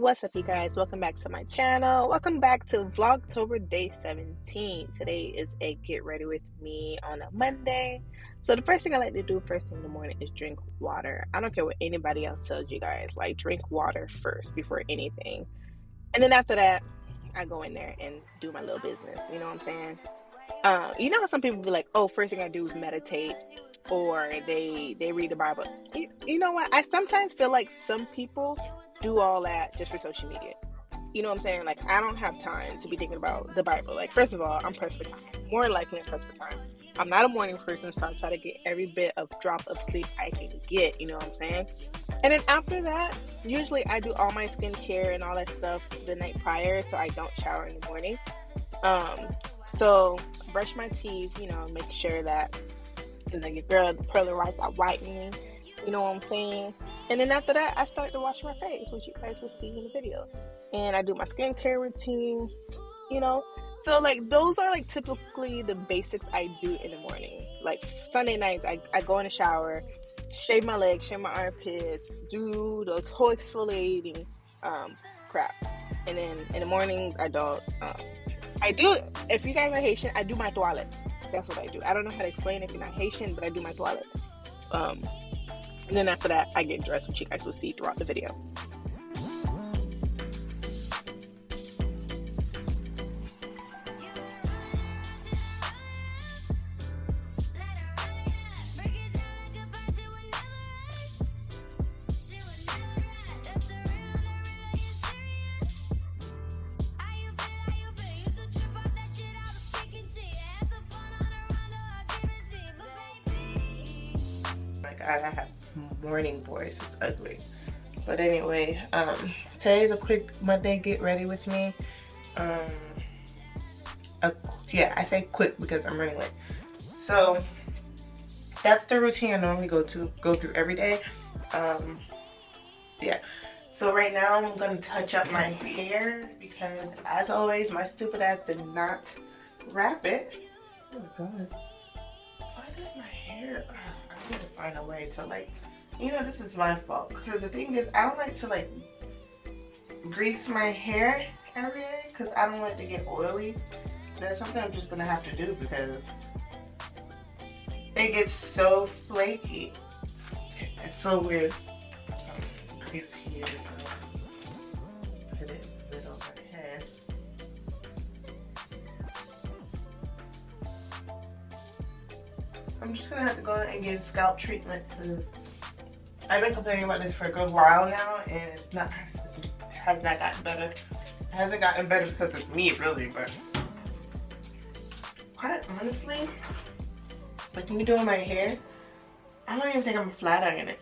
What's up, you guys? Welcome back to my channel. Welcome back to Vlogtober day 17. Today is a get ready with me on a Monday. So the first thing I like to do first thing in the morning is drink water. I don't care what anybody else tells you guys, like drink water first before anything. And then after that, I go in there and do my little business. You know what I'm saying? You know how some people be like, oh, first thing I do is meditate, or they read the Bible. You know what? I sometimes feel like some people do all that just for social media. You know what I'm saying? Like, I don't have time to be thinking about the Bible. Like, first of all, I'm pressed for time. More likely, I'm pressed for time. I'm not a morning person, so I try to get every bit of drop of sleep I can get. You know what I'm saying? And then after that, usually I do all my skincare and all that stuff the night prior, so I don't shower in the morning. So brush my teeth, you know, make sure that your girl, the pearly whites are whitening, you know what I'm saying? And then after that, I start to wash my face, which you guys will see in the video. And I do my skincare routine, you know? So, like, those are, like, typically the basics I do in the morning. Like, Sunday nights, I go in the shower, shave my legs, shave my armpits, do the whole exfoliating crap. And then in the mornings, I don't. I do, if you guys are Haitian, I do my toilet. That's what I do. I don't know how to explain if you're not Haitian, but I do my toilet. And then after that, I get dressed, which you guys will see throughout the video. I have morning voice, it's ugly. But anyway, today's a quick Monday get ready with me. Yeah, I say quick because I'm running late. So that's the routine I normally go through every day. Yeah. So right now I'm gonna touch up my hair because, as always, my stupid ass did not wrap it. Oh my god. Why does my hair? I need to find a way to, like, you know, this is my fault, because the thing is, I don't like to, like, grease my hair every day because I don't want it to get oily. That's something I'm just gonna have to do because it gets so flaky. It's so weird. So, grease here. Put it in the middle of my head. I'm just gonna have to go and get scalp treatment because I've been complaining about this for a good while now, and it has not gotten better. It hasn't gotten better because of me, really, but quite honestly, like me doing my hair, I don't even think I'm flat ironing it.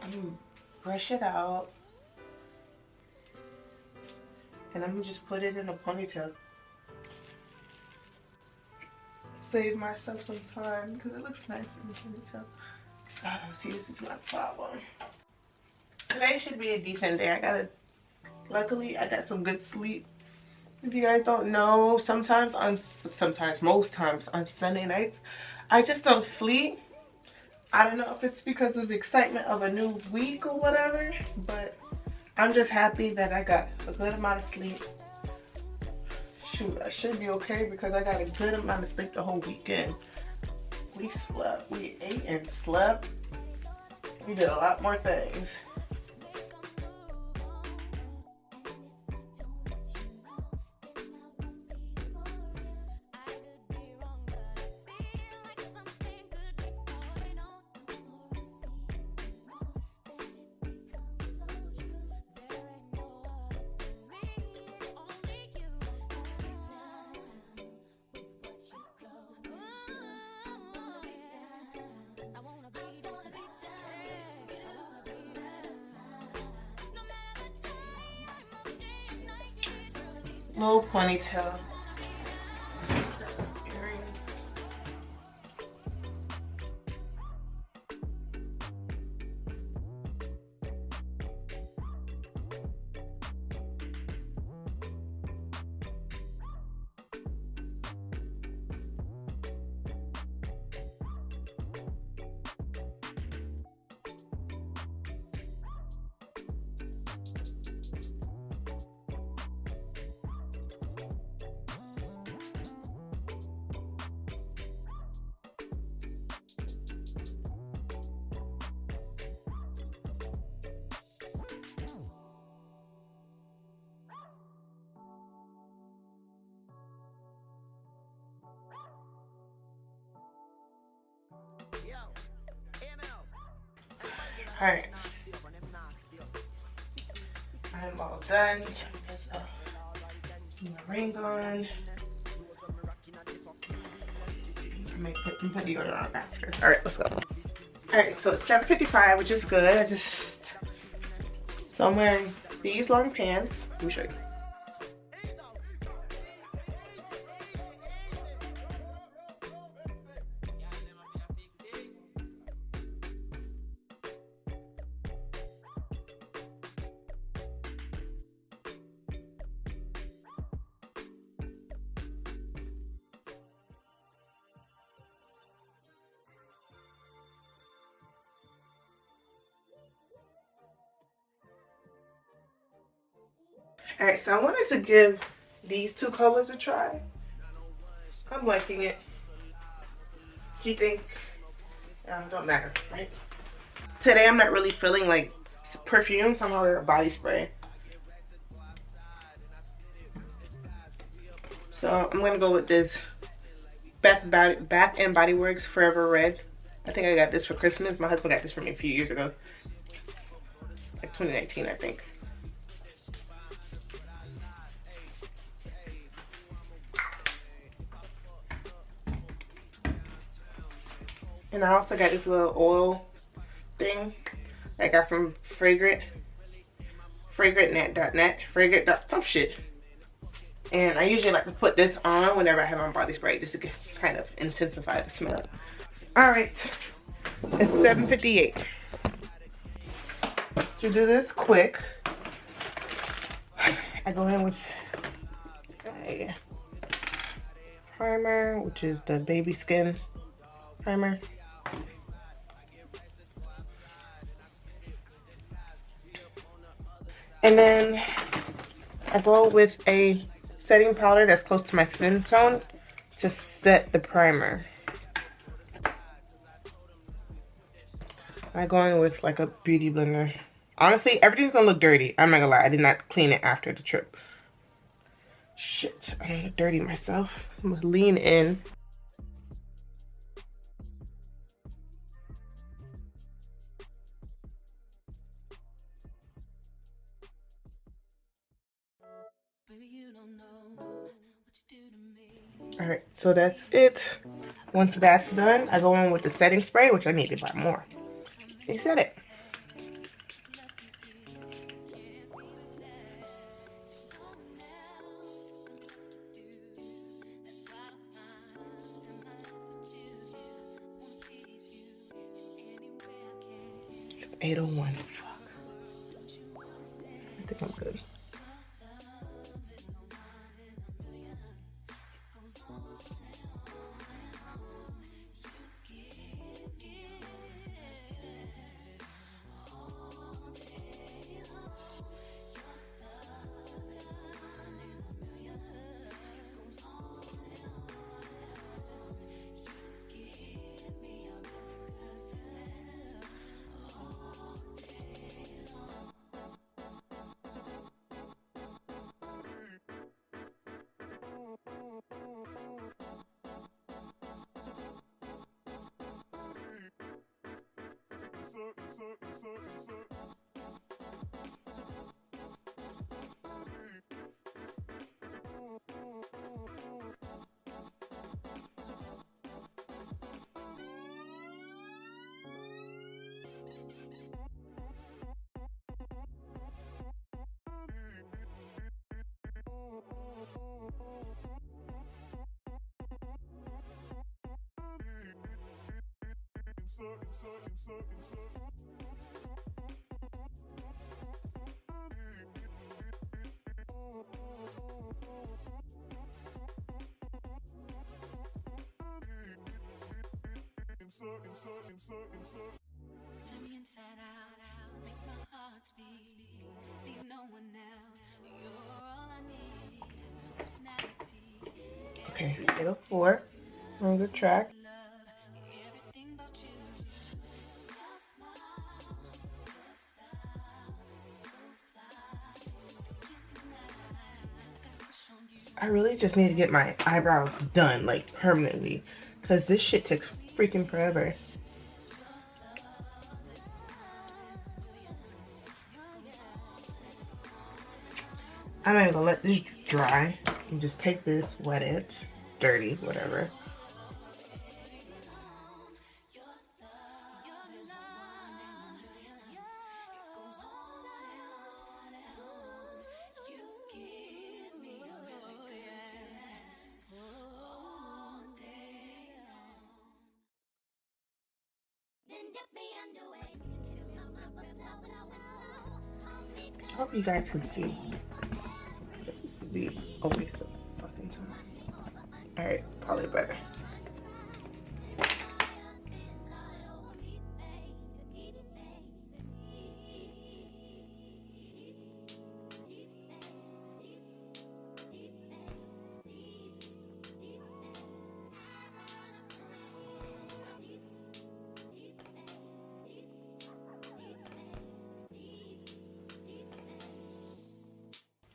I'm gonna brush it out, and I'm gonna just put it in a ponytail. Save myself some time because it looks nice in the ponytail. See, this is my problem. Today should be a decent day. Luckily I got some good sleep. If you guys don't know, most times on Sunday nights, I just don't sleep. I don't know if it's because of excitement of a new week or whatever, but I'm just happy that I got a good amount of sleep. Shoot, I should be okay because I got a good amount of sleep the whole weekend. We slept, we ate and slept. We did a lot more things. Little ponytail. Alright. I'm all done. There's my ring on. Put deodorant on after. Alright, let's go. Alright, so it's 7:55, which is good. So I'm wearing these long pants. Let me show you. Alright, so I wanted to give these two colors a try. I'm liking it. Do you think? Don't matter, right? Today I'm not really feeling like perfume, so I'm gonna wear a body spray. So I'm gonna go with this Bath and Body Works Forever Red. I think I got this for Christmas. My husband got this for me a few years ago. Like 2019, I think. And I also got this little oil thing I got from fragrant.net, some shit. And I usually like to put this on whenever I have on body spray just to kind of intensify the smell. Alright, it's 7:58. To do this quick, I go in with a primer, which is the baby skin primer. And then I go with a setting powder that's close to my skin tone to set the primer. I go in with like a beauty blender. Honestly, everything's gonna look dirty. I'm not gonna lie, I did not clean it after the trip. Shit, I'm gonna dirty myself. I'm gonna lean in. Alright, so that's it. Once that's done, I go in with the setting spray, which I need to buy more. They said it. It's 8:01. Fuck. I think I'm good. Turn me inside out, make my heart beat. Need no one else, you're all I need. Personality. Okay, 8:04. On the track. Everything about you. I really just need to get my eyebrows done, like permanently, because this shit takes freaking forever. I'm not even gonna let this dry. You just take this, wet it, dirty, whatever. I hope you guys can see. This is to be a waste of fucking time. Alright, probably better.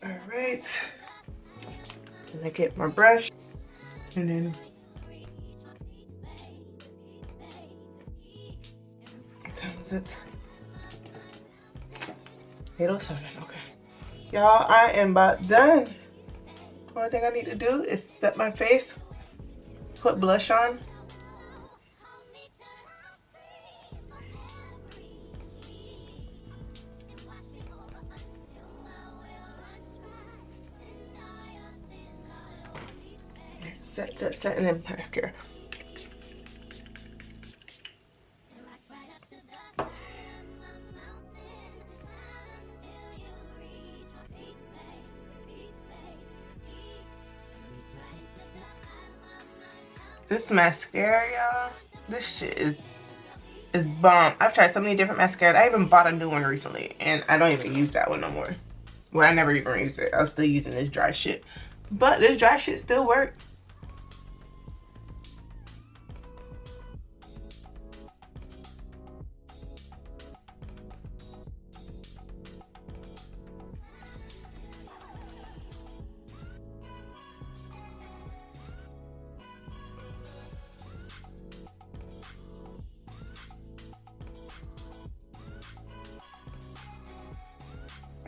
Alright. And I get my brush and then what time is it? 8:07. Okay. Y'all, I am about done. The only thing I need to do is set my face, put blush on. Set, and then mascara. This mascara, y'all, this shit is bomb. I've tried so many different mascaras. I even bought a new one recently, and I don't even use that one no more. Well, I never even used it. I was still using this dry shit. But this dry shit still works.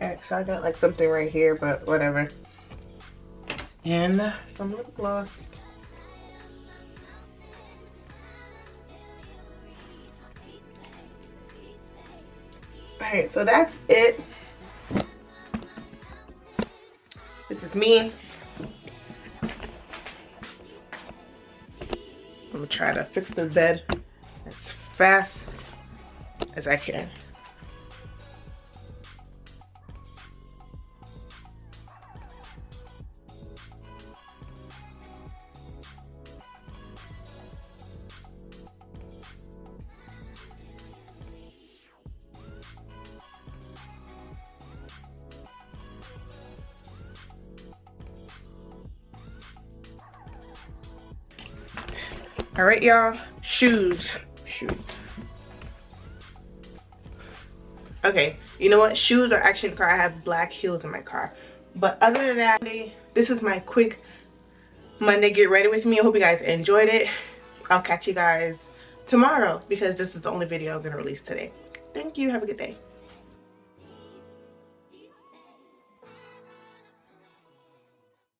Alright, so I got like something right here, but whatever. And some lip gloss. Alright, so that's it. This is me. I'm gonna try to fix the bed as fast as I can. All right, y'all, shoes. Okay, you know what? Shoes are actually in the car. I have black heels in my car. But other than that, this is my quick Monday get ready with me. I hope you guys enjoyed it. I'll catch you guys tomorrow because this is the only video I'm gonna release today. Thank you. Have a good day.